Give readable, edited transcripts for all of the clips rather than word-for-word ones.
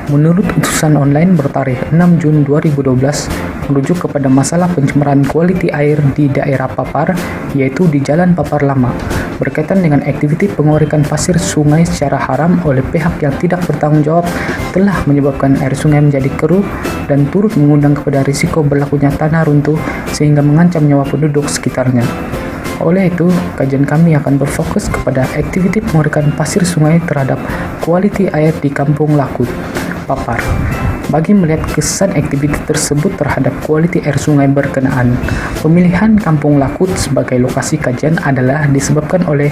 Menurut utusan online bertarikh 6 Jun 2012, merujuk kepada masalah pencemaran kualiti air di daerah Papar, yaitu di Jalan Papar Lama, berkaitan dengan aktiviti pengorikan pasir sungai secara haram oleh pihak yang tidak bertanggung jawab telah menyebabkan air sungai menjadi keruh dan turut mengundang kepada risiko berlakunya tanah runtuh sehingga mengancam nyawa penduduk sekitarnya. Oleh itu, kajian kami akan berfokus kepada aktiviti pengorikan pasir sungai terhadap kualiti air di Kampung Lakut, Papar. Bagi melihat kesan aktiviti tersebut terhadap kualiti air sungai berkenaan, pemilihan Kampung Lakut sebagai lokasi kajian adalah disebabkan oleh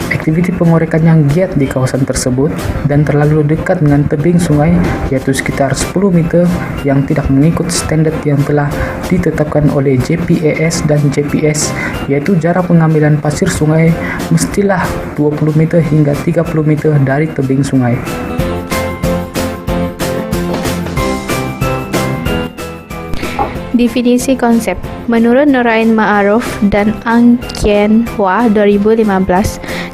aktiviti pengorikan yang giat di kawasan tersebut dan terlalu dekat dengan tebing sungai, yaitu sekitar 10 meter yang tidak mengikut standar yang telah ditetapkan oleh JPAS dan JPS, yaitu jarak pengambilan pasir sungai mestilah 20 meter hingga 30 meter dari tebing sungai. Definisi konsep. Menurut Nurain Ma'aruf dan Ang Kien Hwa 2015,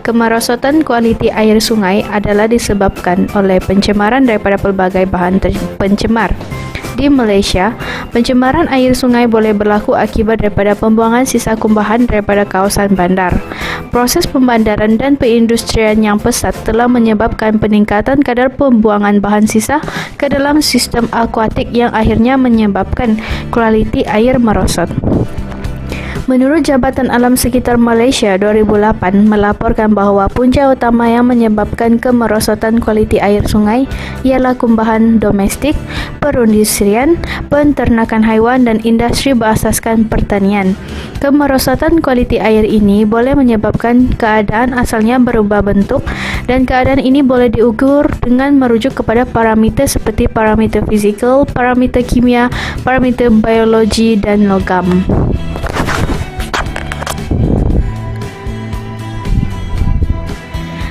kemerosotan kualiti air sungai adalah disebabkan oleh pencemaran daripada pelbagai bahan pencemar. Di Malaysia, pencemaran air sungai boleh berlaku akibat daripada pembuangan sisa kumbahan daripada kawasan bandar. Proses pembandaran dan perindustrian yang pesat telah menyebabkan peningkatan kadar pembuangan bahan sisa ke dalam sistem akuatik yang akhirnya menyebabkan kualiti air merosot. Menurut Jabatan Alam Sekitar Malaysia 2008 melaporkan bahawa punca utama yang menyebabkan kemerosotan kualiti air sungai ialah kumbahan domestik, perindustrian, penternakan haiwan dan industri berasaskan pertanian. Kemerosotan kualiti air ini boleh menyebabkan keadaan asalnya berubah bentuk dan keadaan ini boleh diukur dengan merujuk kepada parameter seperti parameter fizikal, parameter kimia, parameter biologi dan logam.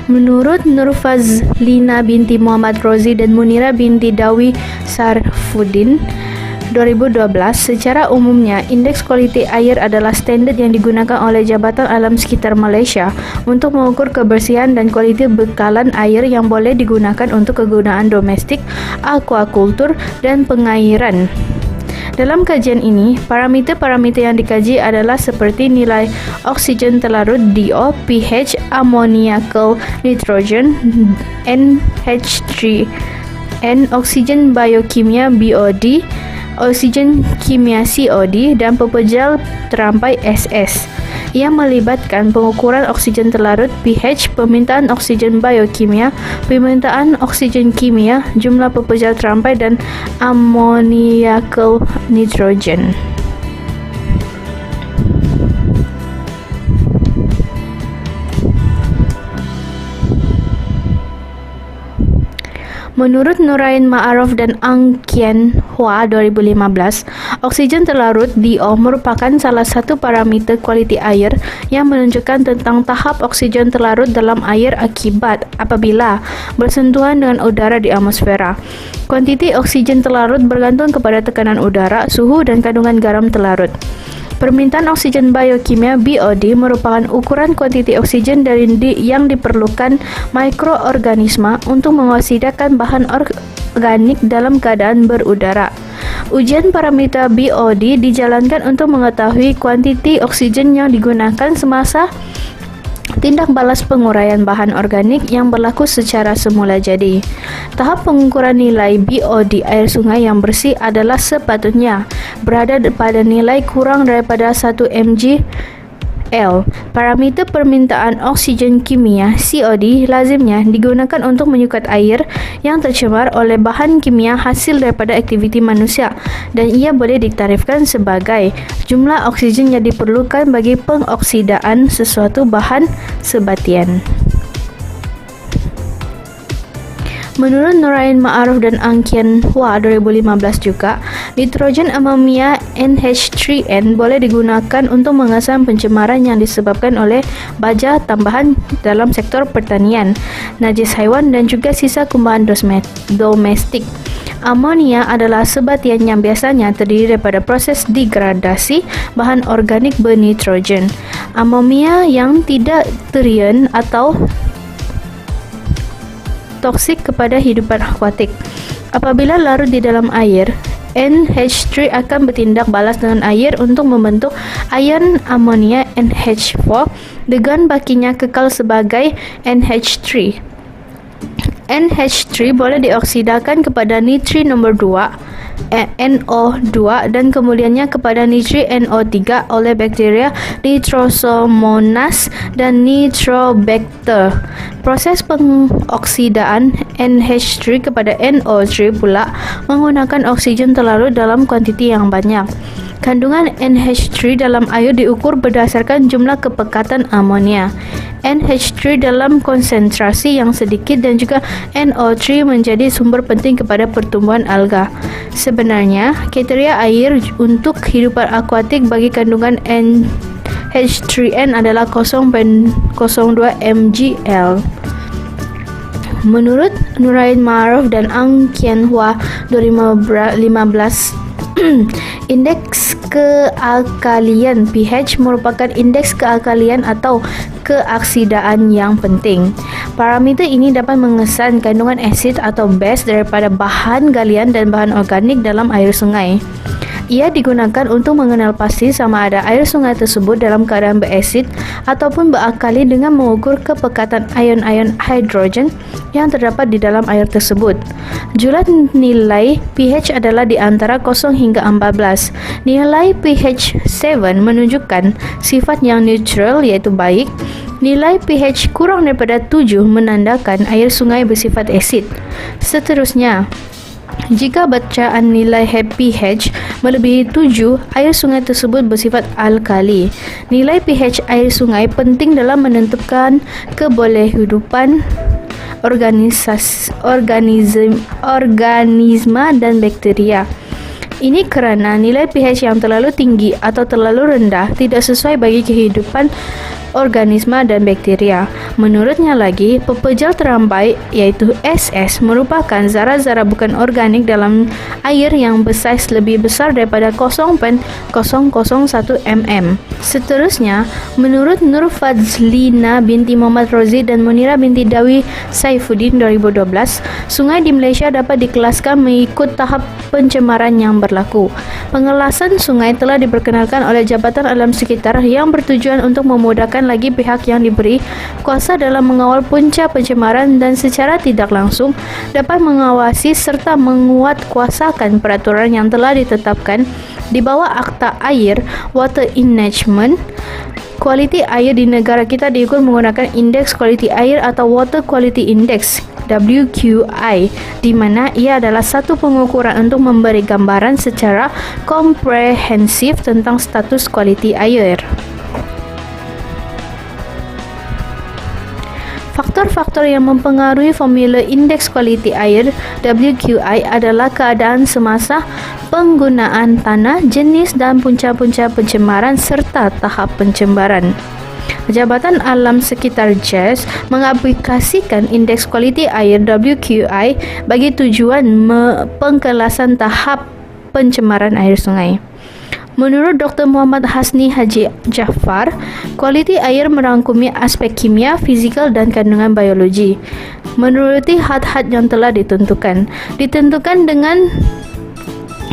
Menurut Nurfazlina binti Muhammad Rozi dan Munira binti Dawi Sarfuddin 2012, secara umumnya indeks kualiti air adalah standard yang digunakan oleh Jabatan Alam Sekitar Malaysia untuk mengukur kebersihan dan kualiti bekalan air yang boleh digunakan untuk kegunaan domestik, akuakultur dan pengairan. Dalam kajian ini, parameter-parameter yang dikaji adalah seperti nilai oksigen terlarut DO, pH, ammoniacal nitrogen NH3N, oksigen biokimia BOD, oksigen kimia COD dan pepejal terampai SS yang melibatkan pengukuran oksigen terlarut pH, permintaan oksigen biokimia, permintaan oksigen kimia, jumlah pepejal terampai dan ammoniacal nitrogen. Menurut Nurain Ma'aruf dan Ang Kien Hwa 2015, oksigen terlarut DO merupakan salah satu parameter kualiti air yang menunjukkan tentang tahap oksigen terlarut dalam air akibat apabila bersentuhan dengan udara di atmosfera. Kuantiti oksigen terlarut bergantung kepada tekanan udara, suhu dan kandungan garam terlarut. Permintaan oksigen biokimia BOD merupakan ukuran kuantiti oksigen yang diperlukan mikroorganisma untuk mengoksidakan bahan organik dalam keadaan berudara. Ujian parameter BOD dijalankan untuk mengetahui kuantiti oksigen yang digunakan semasa tindak balas penguraian bahan organik yang berlaku secara semula jadi. Tahap pengukuran nilai BOD air sungai yang bersih adalah sepatutnya berada pada nilai kurang daripada 1 mg L. Parameter permintaan oksigen kimia COD lazimnya digunakan untuk menyukat air yang tercemar oleh bahan kimia hasil daripada aktiviti manusia dan ia boleh ditarifkan sebagai jumlah oksigen yang diperlukan bagi pengoksidaan sesuatu bahan sebatian. Menurut Nurain Ma'aruf dan Ang Kien Hwa 2015 juga, nitrogen ammonia NH3N boleh digunakan untuk mengesan pencemaran yang disebabkan oleh baja tambahan dalam sektor pertanian, najis haiwan dan juga sisa kumbahan domestik. Amonia adalah sebatian yang biasanya terdiri daripada proses degradasi bahan organik bernitrogen. Amonia yang tidak terion atau toksik kepada hidupan akuatik. Apabila larut di dalam air, NH3 akan bertindak balas dengan air untuk membentuk ion amonia NH4 dengan bakinya kekal sebagai NH3. NH3 boleh dioksidakan kepada nitri nombor 2 NO2 dan kemudiannya kepada nitri NO3 oleh bakteria Nitrosomonas dan Nitrobacter. Proses pengoksidaan NH3 kepada NO3 pula menggunakan oksigen terlarut dalam kuantiti yang banyak. Kandungan NH3 dalam air diukur berdasarkan jumlah kepekatan amonia. NH3 dalam konsentrasi yang sedikit dan juga NO3 menjadi sumber penting kepada pertumbuhan alga. Sebenarnya, kriteria air untuk kehidupan akuatik bagi kandungan NH3N adalah 0.02 mgl. Menurut Nurain Ma'aruf dan Ang Kian Hua 2015, indeks kealkalian pH merupakan indeks kealkalian atau keaksidaan yang penting. Parameter ini dapat mengesan kandungan asid atau base daripada bahan galian dan bahan organik dalam air sungai. Ia digunakan untuk mengenal pasti sama ada air sungai tersebut dalam keadaan berasid ataupun beralkali dengan mengukur kepekatan ion-ion hidrogen yang terdapat di dalam air tersebut. Jumlah nilai pH adalah di antara 0 hingga 14. Nilai pH 7 menunjukkan sifat yang neutral iaitu baik. Nilai pH kurang daripada 7 menandakan air sungai bersifat asid. Seterusnya, jika bacaan nilai pH melebihi 7, air sungai tersebut bersifat alkali. Nilai pH air sungai penting dalam menentukan kebolehhidupan organisma dan bakteria. Ini kerana nilai pH yang terlalu tinggi atau terlalu rendah tidak sesuai bagi kehidupan organisma dan bakteria. Menurutnya lagi, pepejal terambai iaitu SS merupakan zarah-zarah bukan organik dalam air yang bersaiz lebih besar daripada 0.001 mm. Seterusnya, menurut Nur Fadzlina binti Muhammad Rozi dan Munira binti Dawi Saifuddin 2012, sungai di Malaysia dapat dikelaskan mengikut tahap pencemaran yang berlaku. Pengelasan sungai telah diperkenalkan oleh Jabatan Alam Sekitar yang bertujuan untuk memudahkan lagi pihak yang diberi kuasa dalam mengawal punca pencemaran dan secara tidak langsung dapat mengawasi serta menguatkuasakan peraturan yang telah ditetapkan di bawah Akta Air Water Management. Kualiti air di negara kita diukur menggunakan Indeks Kualiti Air atau Water Quality Index WQI, di mana ia adalah satu pengukuran untuk memberi gambaran secara komprehensif tentang status kualiti air. Faktor-faktor yang mempengaruhi formula Indeks Kualiti Air WQI adalah keadaan semasa penggunaan tanah, jenis dan punca-punca pencemaran serta tahap pencemaran. Jabatan Alam Sekitar JAS mengaplikasikan Indeks Kualiti Air WQI bagi tujuan pengkelasan tahap pencemaran air sungai. Menurut Dr. Muhammad Hasni Haji Jaafar, kualiti air merangkumi aspek kimia, fizikal dan kandungan biologi. Menuruti had-had yang telah ditentukan dengan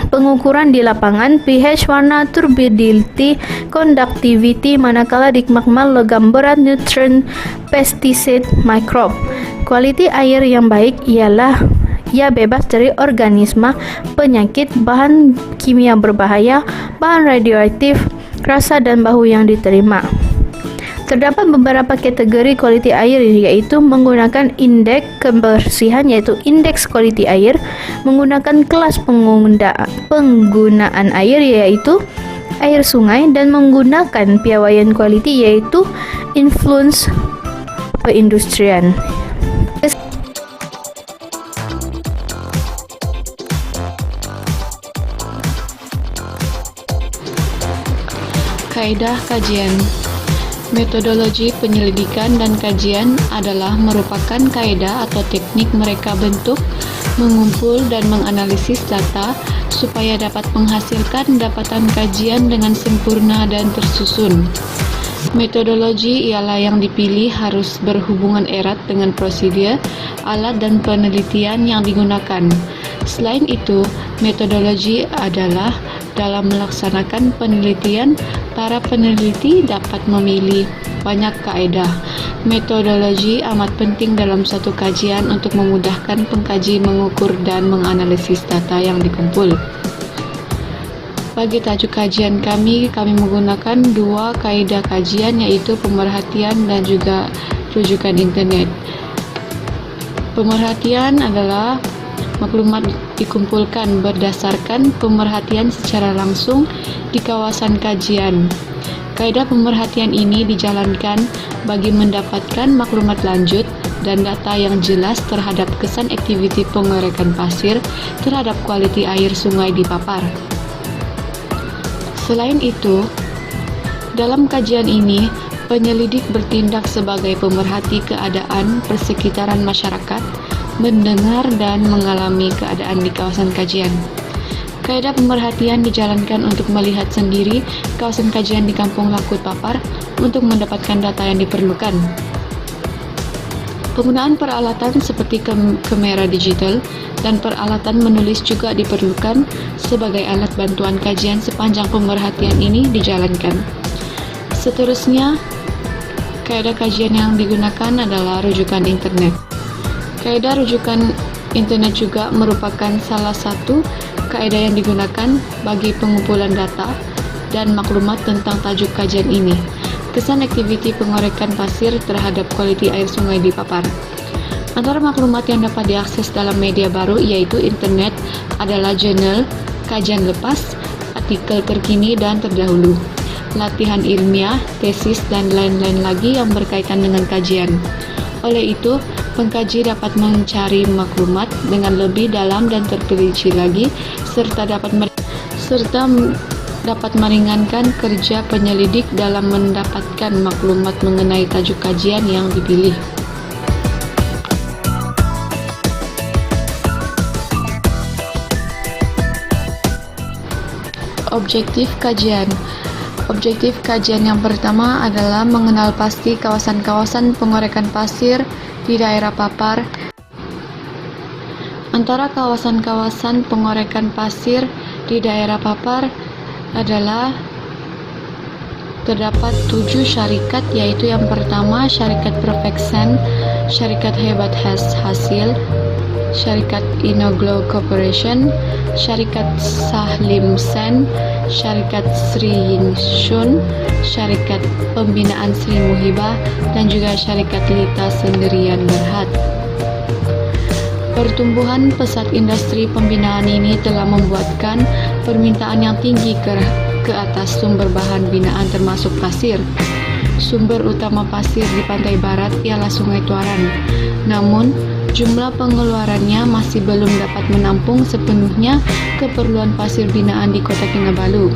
pengukuran di lapangan, pH, warna, turbidity, conductivity, manakala di makmal, logam berat, nutrient, pesticide, mikrob. Kualiti air yang baik ialah ia bebas dari organisma, penyakit, bahan kimia berbahaya, bahan radioaktif, rasa dan bau yang diterima. Terdapat beberapa kategori kualiti air iaitu menggunakan indeks kebersihan iaitu indeks kualiti air, menggunakan kelas penggunaan air iaitu air sungai dan menggunakan piawaian kualiti iaitu influence perindustrian. Kaedah kajian. Metodologi penyelidikan dan kajian adalah merupakan kaedah atau teknik mereka bentuk, mengumpul dan menganalisis data supaya dapat menghasilkan dapatan kajian dengan sempurna dan tersusun. Metodologi ialah yang dipilih harus berhubungan erat dengan prosedur, alat dan penelitian yang digunakan. Selain itu, metodologi adalah dalam melaksanakan penelitian, para peneliti dapat memilih banyak kaedah. Metodologi amat penting dalam suatu kajian untuk memudahkan pengkaji mengukur dan menganalisis data yang dikumpul. Bagi tajuk kajian kami menggunakan dua kaedah kajian, iaitu pemerhatian dan juga rujukan internet. Pemerhatian adalah maklumat dikumpulkan berdasarkan pemerhatian secara langsung di kawasan kajian. Kaedah pemerhatian ini dijalankan bagi mendapatkan maklumat lanjut dan data yang jelas terhadap kesan aktiviti pengorekan pasir terhadap kualiti air sungai di Papar. Selain itu, dalam kajian ini, penyelidik bertindak sebagai pemerhati keadaan persekitaran masyarakat, mendengar dan mengalami keadaan di kawasan kajian. Kaedah pemerhatian dijalankan untuk melihat sendiri kawasan kajian di Kampung Lakut Papar untuk mendapatkan data yang diperlukan. Penggunaan peralatan seperti kamera digital dan peralatan menulis juga diperlukan sebagai alat bantuan kajian sepanjang pemerhatian ini dijalankan. Seterusnya, kaedah kajian yang digunakan adalah rujukan internet. Kaedah rujukan internet juga merupakan salah satu kaedah yang digunakan bagi pengumpulan data dan maklumat tentang tajuk kajian ini. Kesan aktiviti pengorekan pasir terhadap kualiti air sungai di Papar. Antara maklumat yang dapat diakses dalam media baru yaitu internet adalah jurnal, kajian lepas, artikel terkini dan terdahulu, latihan ilmiah, tesis, dan lain-lain lagi yang berkaitan dengan kajian. Oleh itu, pengkaji dapat mencari maklumat dengan lebih dalam dan terperinci lagi, serta dapat meringankan kerja penyelidik dalam mendapatkan maklumat mengenai tajuk kajian yang dipilih. Objektif kajian. Objektif kajian yang pertama adalah mengenal pasti kawasan-kawasan pengorekan pasir di daerah Papar. Antara kawasan-kawasan pengorekan pasir di daerah Papar adalah terdapat 7 syarikat, yaitu yang pertama Syarikat Perfeksen, Syarikat Hebat Hasil, Syarikat Inoglo Corporation, Syarikat Sahlim Sen, Syarikat Sri Yingshun, Syarikat Pembinaan Sri Muhibah, dan juga Syarikat Lita Sendirian Berhad. Pertumbuhan pesat industri pembinaan ini telah membuatkan permintaan yang tinggi ke atas sumber bahan binaan termasuk pasir. Sumber utama pasir di pantai barat ialah Sungai Tuaran. Namun, jumlah pengeluarannya masih belum dapat menampung sepenuhnya keperluan pasir binaan di Kota Kinabalu.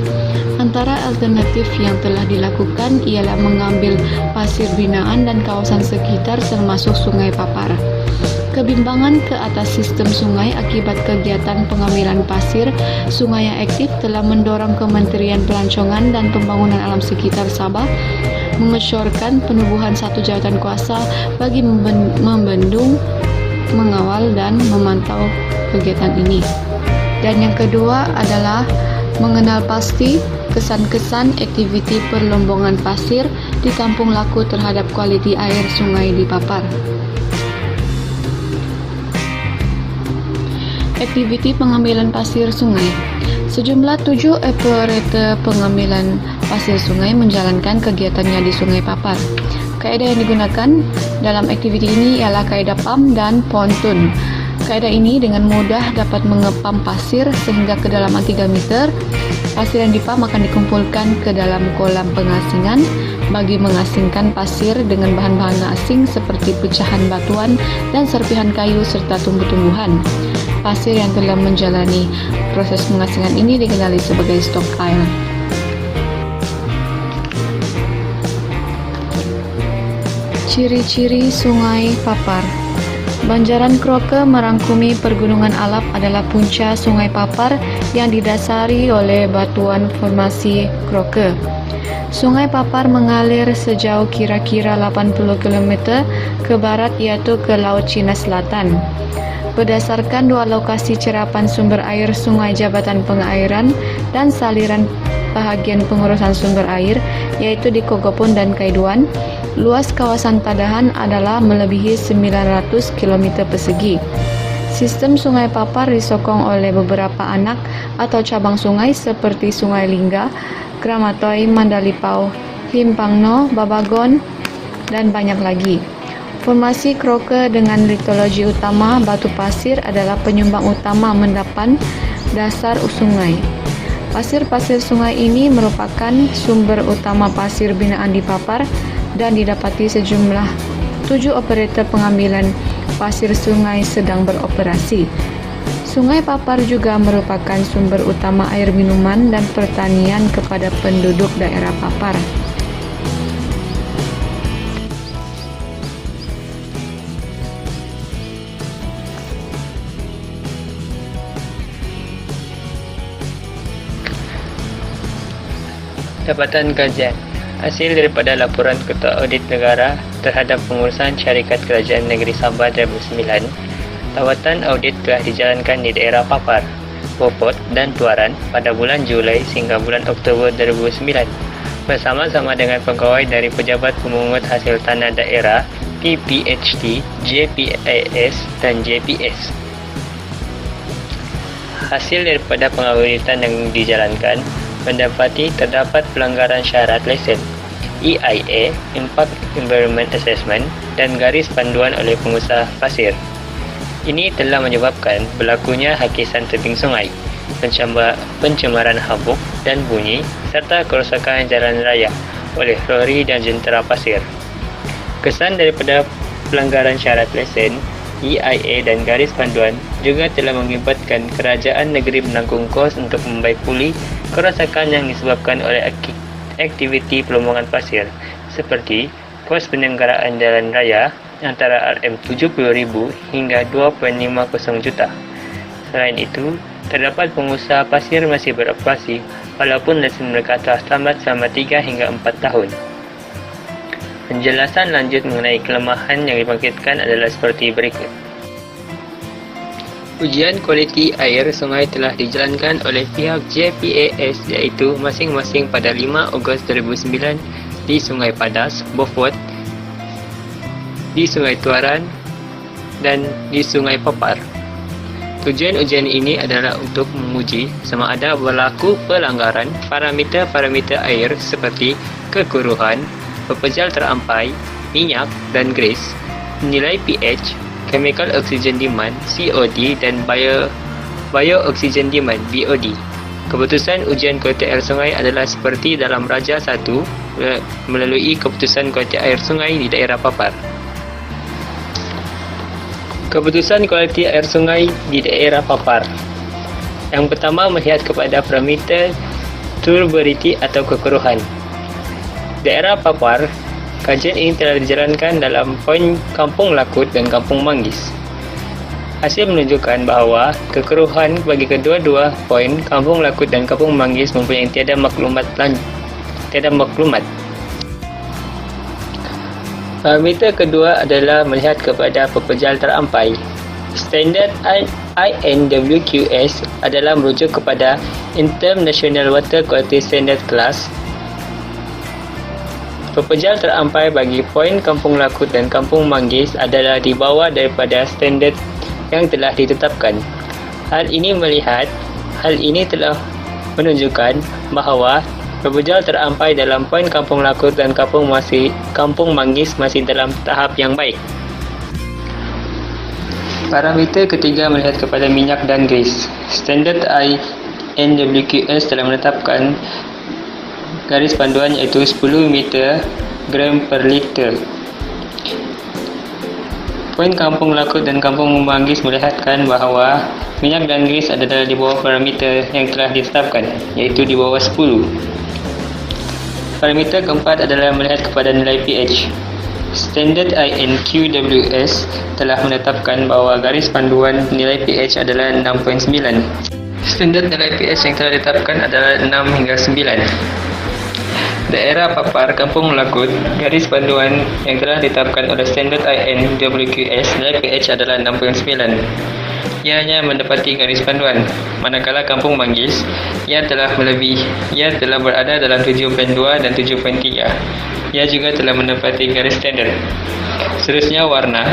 Antara alternatif yang telah dilakukan ialah mengambil pasir binaan dan kawasan sekitar termasuk Sungai Papar. Kebimbangan ke atas sistem sungai akibat kegiatan pengambilan pasir sungai yang aktif telah mendorong Kementerian Pelancongan dan Pembangunan Alam Sekitar Sabah mengesyorkan penubuhan satu jawatan kuasa bagi membendung, mengawal dan memantau kegiatan ini. Dan yang kedua adalah mengenal pasti kesan-kesan aktiviti perlombongan pasir di Kampung Lakut terhadap kualiti air sungai di Papar. Aktiviti pengambilan pasir sungai. Sejumlah 7 operator pengambilan pasir sungai menjalankan kegiatannya di Sungai Papar. Kaedah yang digunakan dalam aktiviti ini ialah kaedah pam dan pontun. Kaedah ini dengan mudah dapat mengepam pasir sehingga kedalaman 3 meter. Pasir yang dipam akan dikumpulkan ke dalam kolam pengasingan bagi mengasingkan pasir dengan bahan-bahan asing seperti pecahan batuan dan serpihan kayu serta tumbuh-tumbuhan. Pasir yang telah menjalani proses pengasingan ini dikenali sebagai stockpile. Ciri-ciri Sungai Papar. Banjaran Kroke merangkumi Pergunungan Alap adalah punca Sungai Papar yang didasari oleh batuan formasi Kroke. Sungai Papar mengalir sejauh kira-kira 80 km ke barat iaitu ke Laut Cina Selatan. Berdasarkan dua lokasi cerapan sumber air Sungai Jabatan Pengairan dan saliran bahagian pengurusan sumber air iaitu di Kogopun dan Kaiduan, luas kawasan Tadahan adalah melebihi 900 km persegi. Sistem Sungai Papar disokong oleh beberapa anak atau cabang sungai seperti Sungai Lingga, Kramatoi, Mandalipau, Limpangno, Babagon, dan banyak lagi. Formasi kroke dengan litologi utama batu pasir adalah penyumbang utama mendapan dasar sungai. Pasir-pasir sungai ini merupakan sumber utama pasir binaan di Papar dan didapati sejumlah 7 operator pengambilan pasir sungai sedang beroperasi. Sungai Papar juga merupakan sumber utama air minuman dan pertanian kepada penduduk daerah Papar. Dapatan kajian hasil daripada laporan Ketua Audit Negara terhadap pengurusan syarikat Kerajaan Negeri Sabah 2009, lawatan audit telah dijalankan di daerah Papar, Beaufort dan Tuaran pada bulan Julai hingga bulan Oktober 2009 bersama-sama dengan pegawai dari Pejabat Pemungut Hasil Tanah Daerah PPHT, JPAS dan JPS. Hasil daripada pengauditan yang dijalankan mendapati terdapat pelanggaran syarat lesen, EIA, Impact Environment Assessment dan garis panduan oleh pengusaha pasir. Ini telah menyebabkan berlakunya hakisan tebing sungai, pencemaran habuk dan bunyi serta kerosakan jalan raya oleh lori dan jentera pasir. Kesan daripada pelanggaran syarat lesen, EIA dan garis panduan juga telah mengakibatkan kerajaan negeri menanggung kos untuk membaik pulih kerosakan yang disebabkan oleh aktiviti pelombongan pasir seperti kos penyelenggaraan jalan raya antara RM70,000 hingga 2.50 juta. Selain itu, terdapat pengusaha pasir masih beroperasi walaupun lesen mereka telah tamat selama 3 hingga 4 tahun. Penjelasan lanjut mengenai kelemahan yang dibangkitkan adalah seperti berikut. Ujian kualiti air sungai telah dijalankan oleh pihak JPAS iaitu masing-masing pada 5 Ogos 2009 di Sungai Padas, Beaufort, di Sungai Tuaran dan di Sungai Papar. Tujuan ujian ini adalah untuk menguji sama ada berlaku pelanggaran parameter-parameter air seperti kekuruhan, pepejal terampai, minyak dan grease, nilai pH, chemical oxygen demand COD dan bio oxygen demand BOD. Keputusan ujian kualiti air sungai adalah seperti dalam Raja 1 melalui keputusan kualiti air sungai di daerah Papar. Keputusan kualiti air sungai di daerah Papar. Yang pertama melihat kepada parameter turbidity atau kekuruhan. Daerah Papar, kajian ini telah dijalankan dalam poin Kampung Lakut dan Kampung Manggis. Hasil menunjukkan bahawa kekeruhan bagi kedua-dua poin Kampung Lakut dan Kampung Manggis mempunyai tiada maklumat. Parameter kedua adalah melihat kepada pepejal terampai. Standard INWQS adalah merujuk kepada International Water Quality Standard Class. Pepejal terampai bagi poin Kampung Lakut dan Kampung Manggis adalah di bawah daripada standard yang telah ditetapkan. Hal ini telah menunjukkan bahawa pepejal terampai dalam poin Kampung Lakut dan Kampung Manggis masih dalam tahap yang baik. Parameter ketiga melihat kepada minyak dan grease. Standard INWQS telah menetapkan garis panduan iaitu 10 meter gram per liter. Poin Kampung Lakut dan Kampung Manggis melihatkan bahawa minyak dan grease adalah di bawah parameter yang telah ditetapkan, iaitu di bawah 10. Parameter keempat adalah melihat kepada nilai pH. Standard INQWS telah menetapkan bahawa garis panduan nilai pH adalah 6.9. Standard nilai pH yang telah ditetapkan adalah 6 hingga 9. Daerah papar Kampung Lakut, garis panduan yang telah ditetapkan oleh Standard IN WQS nilai pH adalah 6.9. Ia hanya mendapati garis panduan, manakala Kampung Manggis, ia telah berada dalam 7.2 dan 7.3. Ia juga telah mendapati garis standard. Seterusnya warna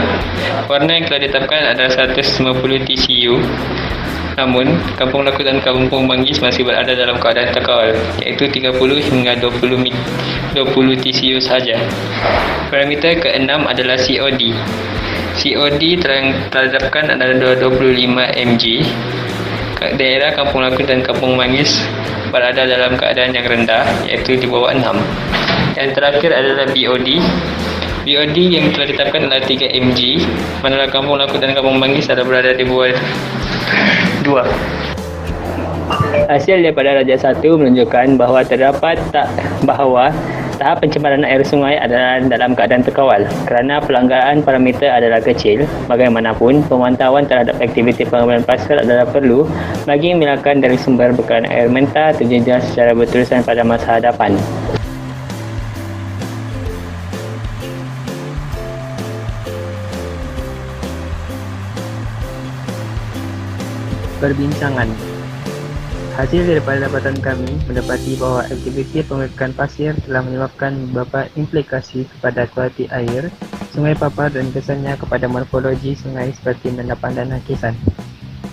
yang telah ditetapkan adalah 150 TCU. Namun, Kampung Lakut dan Kampung Manggis masih berada dalam keadaan terkawal, iaitu 30 hingga 20 TCU sahaja. Parameter ke-6 adalah COD. COD telah ditetapkan adalah 25 mg. Daerah Kampung Lakut dan Kampung Manggis berada dalam keadaan yang rendah, iaitu di bawah 6. Yang terakhir adalah BOD. BOD yang telah ditetapkan adalah 3 mg, manakala Kampung Lakut dan Kampung Manggis adalah berada di bawah 2. Hasil daripada Raja 1 menunjukkan bahawa tahap pencemaran air sungai adalah dalam keadaan terkawal kerana pelanggaran parameter adalah kecil. Bagaimanapun, pemantauan terhadap aktiviti pengambilan pasir adalah perlu bagi mengelakkan dari sumber bekalan air mentah terjejas secara berterusan pada masa hadapan. Perbincangan. Hasil daripada dapatan kami mendapati bahawa aktiviti pengerakan pasir telah menyebabkan beberapa implikasi kepada kualiti air Sungai Papar dan kesannya kepada morfologi sungai seperti mendapan dan hakisan.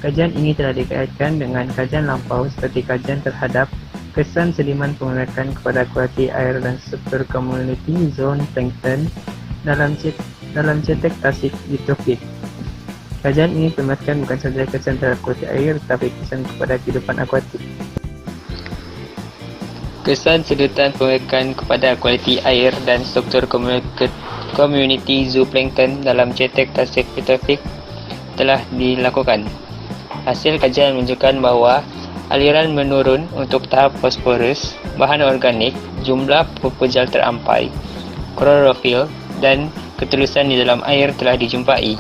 Kajian ini telah dikaitkan dengan kajian lampau seperti kajian terhadap kesan sediman pengerakan kepada kualiti air dan struktur community zone plankton dalam cetek tasik eutrofik. Kajian ini perlihatkan bukan sahaja kesan terhadap kualiti air tetapi kesan kepada kehidupan akuatik. Kesan sedutan pengerakan kepada kualiti air dan struktur community zooplankton dalam cetek tasik eutrofik telah dilakukan. Hasil kajian menunjukkan bahawa aliran menurun untuk tahap fosforus, bahan organik, jumlah pupujal terampai, klorofil dan ketulusan di dalam air telah dijumpai.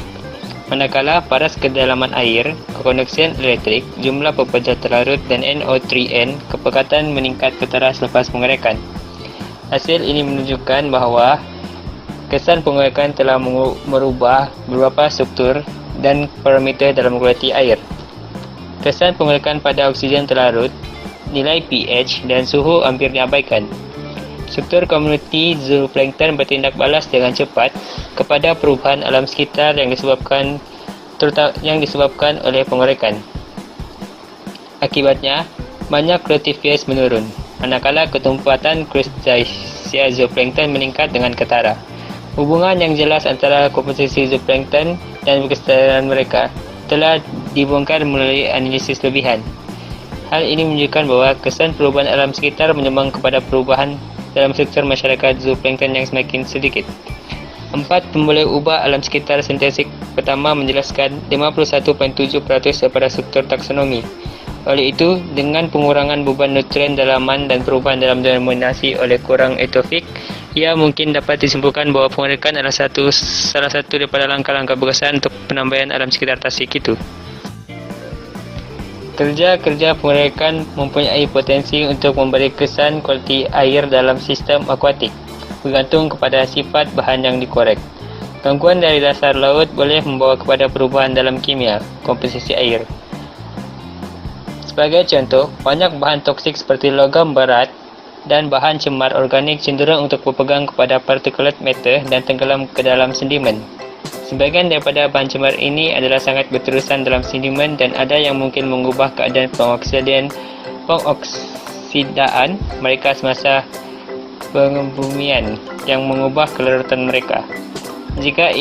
Manakala paras kedalaman air, konduksian elektrik, jumlah pepejal terlarut dan NO3N kepekatan meningkat ketara selepas pengerakan. Hasil ini menunjukkan bahawa kesan pengerakan telah merubah beberapa struktur dan parameter dalam kualiti air. Kesan pengerakan pada oksigen terlarut, nilai pH dan suhu hampir diabaikan. Struktur komuniti zooplankton bertindak balas dengan cepat kepada perubahan alam sekitar yang disebabkan oleh pengerakan. Akibatnya, banyak crucifers menurun, manakala ketumpatan Crustacea zooplankton meningkat dengan ketara. Hubungan yang jelas antara komposisi zooplankton dan kesetaraan mereka telah dibongkar melalui analisis lebihan. Hal ini menunjukkan bahawa kesan perubahan alam sekitar menyumbang kepada perubahan dalam sektor masyarakat zooplankton yang semakin sedikit. 4 pemboleh ubah alam sekitar sintetik pertama menjelaskan 51.7% daripada struktur taksonomi. Oleh itu, dengan pengurangan beban nutrien dalaman dan perubahan dalam dominasi oleh kurang eutrofik, ia mungkin dapat disimpulkan bahawa pengerakan adalah salah satu daripada langkah-langkah berkesan untuk penambaian alam sekitar tasik itu. Kerja-kerja pengerakan mempunyai potensi untuk memberi kesan kualiti air dalam sistem akuatik, bergantung kepada sifat bahan yang dikorek. Gangguan dari dasar laut boleh membawa kepada perubahan dalam kimia, komposisi air. Sebagai contoh, banyak bahan toksik seperti logam berat dan bahan cemar organik cenderung untuk berpegang kepada particulate matter dan tenggelam ke dalam sedimen. Sebahagian daripada bahan cemar ini adalah sangat berterusan dalam sedimen dan ada yang mungkin mengubah keadaan pengoksidaan mereka semasa pengembumian yang mengubah kelarutan mereka. Jika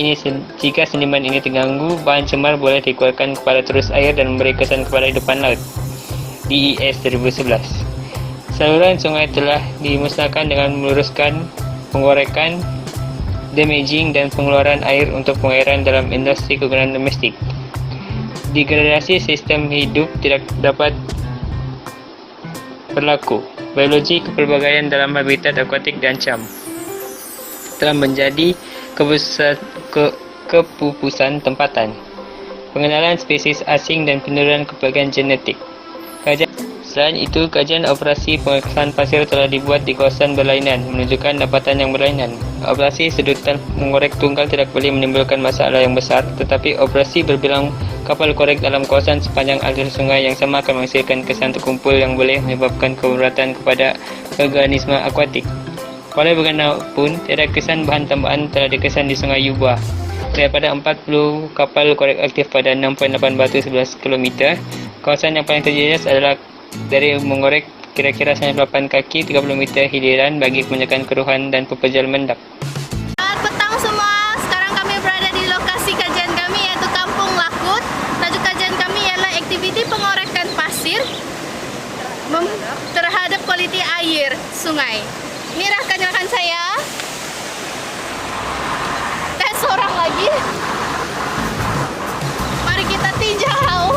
sedimen ini terganggu, bahan cemar boleh dikeluarkan kepada terus air dan memberi kesan kepada hidupan laut. DES 2011. Saluran sungai telah dimusnahkan dengan meluruskan pengorekan, damaging dan pengeluaran air untuk pengairan dalam industri kegunaan domestik. Degradasi sistem hidup tidak dapat berlaku. Biologi kepelbagaian dalam habitat akuatik diancam. Telah menjadi kepupusan tempatan. Pengenalan spesies asing dan penurunan kepelbagaian genetik. Selain itu, kajian operasi pengangkatan pasir telah dibuat di kawasan berlainan, menunjukkan dapatan yang berlainan. Operasi sedutan mengorek tunggal tidak boleh menimbulkan masalah yang besar, tetapi operasi berbilang kapal korek dalam kawasan sepanjang aliran sungai yang sama akan menghasilkan kesan terkumpul yang boleh menyebabkan keberatan kepada organisme akuatik. Walau bagaimanapun, tiada kesan bahan tambahan telah dikesan di Sungai Yubua. Daripada 40 kapal korek aktif pada 6.8 batu 11 km, kawasan yang paling terjejas adalah dari mengorek kira-kira 98 kaki 30 meter hiliran bagi kebanyakan keruhan dan pepejal mendak. Selamat petang semua. Sekarang kami berada di lokasi kajian kami yaitu Kampung Lakut. Tajuk kajian kami ialah aktiviti pengorekan pasir terhadap kualiti air sungai. Ini rekan-rekan saya. Dan seorang lagi. Mari kita tinjau.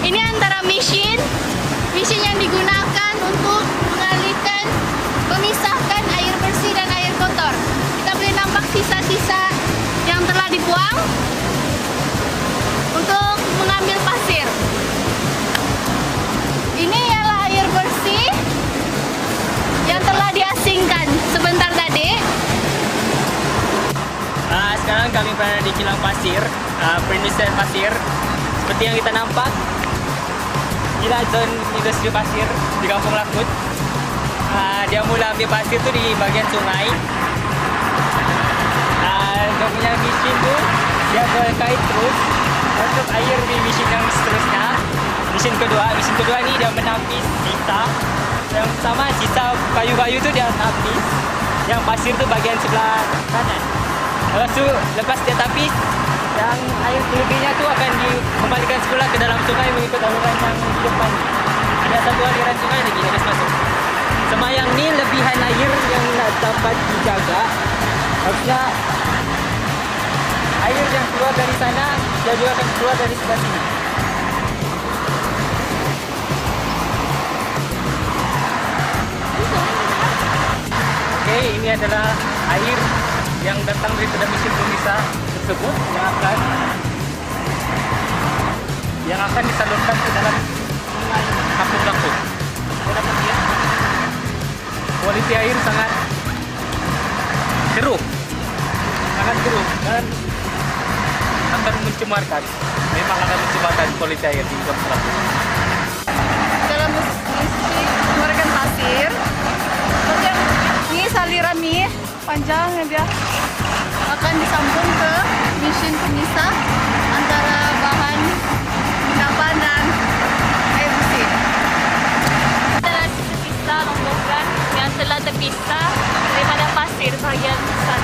Ini antara mesin yang digunakan untuk mengalirkan, memisahkan air bersih dan air kotor. Kita boleh nampak sisa-sisa yang telah dibuang untuk mengambil pasir. Ini ialah air bersih yang telah diasingkan sebentar tadi. Sekarang kami berada di kilang pasir, perindustrian pasir. Seperti yang kita nampak, inilah zon industri pasir di Kampung Lakut. Dia mula ambil pasir tu di bahagian sungai. Dia punya mesin tu, dia berkait terus untuk air di mesin yang seterusnya. Mesin kedua ni dia menapis sisa. Yang pertama sisa kayu-kayu tu dia tapis. Yang pasir tu bahagian sebelah kanan. Lepas dia tapis, yang air selebihnya tu akan dikembalikan semula ke dalam sungai mengikut aliran yang di depan. Ada satu aliran sungai lagi yang masuk. Semayang ni lebihan air yang nak dapat dijaga. Maksudnya air yang keluar dari sana dia juga akan keluar dari sebelah sini. Okey, ini adalah air yang datang daripada mesin pemisah tersebut yang akan disalurkan ke dalam sungai Kampung Lakut. Kita dapat lihat kualiti air sangat keruh dan akan mencemarkan. Memang akan mencemarkan kualiti air di Kampung Lakut. Dalam industri pengorekan pasir, kemudian ini saliran nih panjang dia akan disambung ke mesin pemisah antara bahan endapan dan air bersih. Adalah sisa longsoran yang telah terpisah daripada pasir bahagian besar.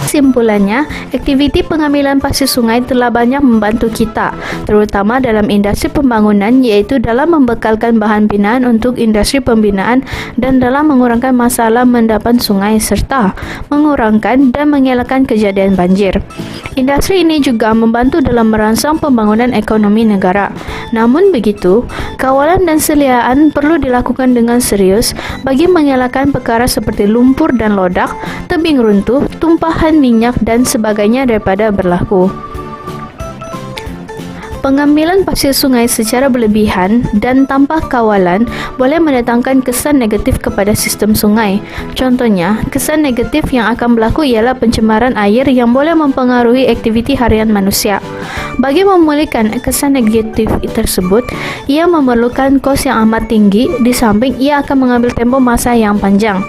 Kesimpulannya, aktiviti pengambilan pasir sungai telah banyak membantu kita, terutama dalam industri pembangunan, iaitu dalam membekalkan bahan binaan untuk industri pembinaan dan dalam mengurangkan masalah endapan sungai serta mengurangkan dan mengelakkan kejadian banjir. Industri ini juga membantu dalam merangsang pembangunan ekonomi negara. Namun begitu, kawalan dan seliaan perlu dilakukan dengan serius bagi mengelakkan perkara seperti lumpur dan lodak, tebing runtuh, tumpahan minyak dan sebagainya daripada berlaku. Pengambilan pasir sungai secara berlebihan dan tanpa kawalan boleh mendatangkan kesan negatif kepada sistem sungai. Contohnya, kesan negatif yang akan berlaku ialah pencemaran air yang boleh mempengaruhi aktiviti harian manusia. Bagi memulihkan kesan negatif tersebut, ia memerlukan kos yang amat tinggi, di samping ia akan mengambil tempoh masa yang panjang.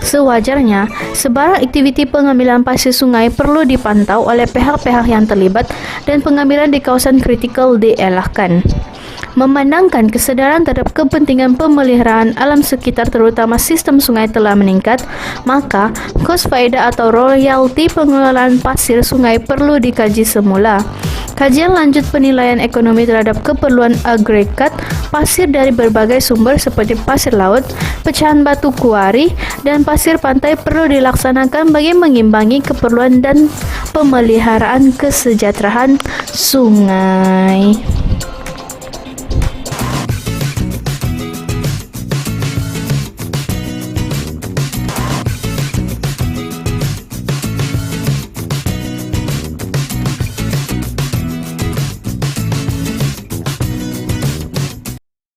Sewajarnya, sebarang aktiviti pengambilan pasir sungai perlu dipantau oleh pihak-pihak yang terlibat dan pengambilan di kawasan kritikal dielakkan. Memandangkan kesedaran terhadap kepentingan pemeliharaan alam sekitar terutama sistem sungai telah meningkat, maka kos faedah atau royalti pengelolaan pasir sungai perlu dikaji semula. Kajian lanjut penilaian ekonomi terhadap keperluan agregat pasir dari berbagai sumber seperti pasir laut, pecahan batu kuari, dan pasir pantai perlu dilaksanakan bagi mengimbangi keperluan dan pemeliharaan kesejahteraan sungai.